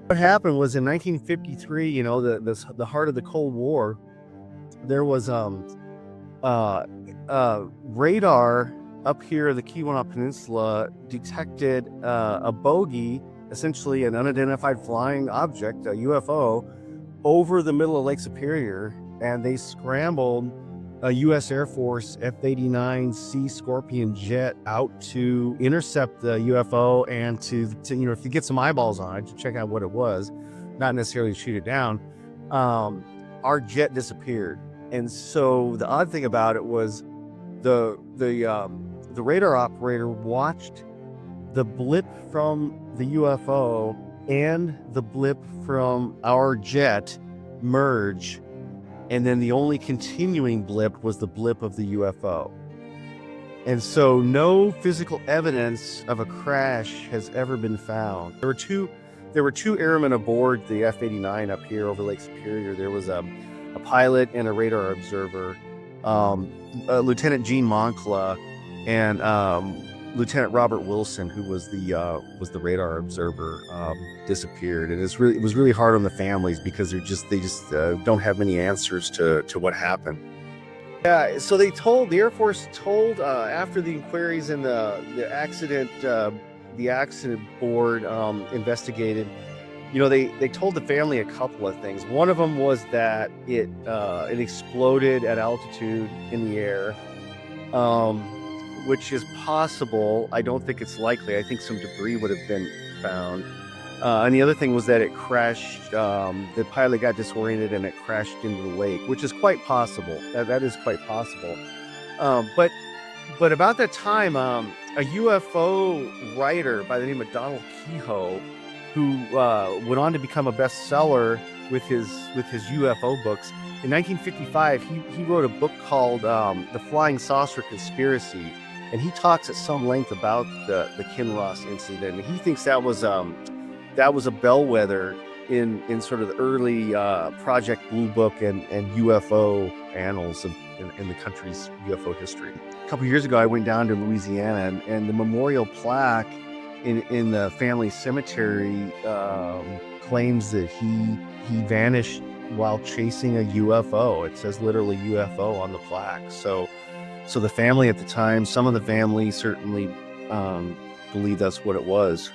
What happened was in 1953, you know, the heart of the Cold War, there was radar up here, the Keweenaw Peninsula, detected a bogey, essentially an unidentified flying object, a UFO, over the middle of Lake Superior, and they scrambled a U.S. Air Force F-89C Scorpion jet out to intercept the UFO and to you know, if you get some eyeballs on it, to check out what it was, not necessarily shoot it down. Our jet disappeared, and so the odd thing about it was the radar operator watched the blip from the UFO and the blip from our jet merge, and then the only continuing blip was the blip of the UFO. And so no physical evidence of a crash has ever been found. There were two airmen aboard the F-89 up here over Lake Superior. There was a pilot and a radar observer. Lieutenant Gene Moncla and Lieutenant Robert Wilson, who was the radar observer, disappeared, and it was really hard on the families because they just don't have many answers to what happened. Yeah, so the Air Force told after the inquiries and the accident board investigated. You know, they told the family a couple of things. One of them was that it exploded at altitude in the air, which is possible. I don't think it's likely. I think some debris would have been found. And the other thing was that it crashed. The pilot got disoriented and it crashed into the lake, which is quite possible. That is quite possible. But about that time, a UFO writer by the name of Donald Kehoe, who went on to become a bestseller with his UFO books. In 1955, he wrote a book called The Flying Saucer Conspiracy, and he talks at some length about the Kinross incident. And he thinks that was a bellwether in sort of the early Project Blue Book and UFO annals in the country's UFO history. A couple years ago, I went down to Louisiana, and the memorial plaque in the family cemetery claims that he vanished while chasing a UFO. It says literally UFO on the plaque. So the family at the time, some of the family certainly believed that's what it was.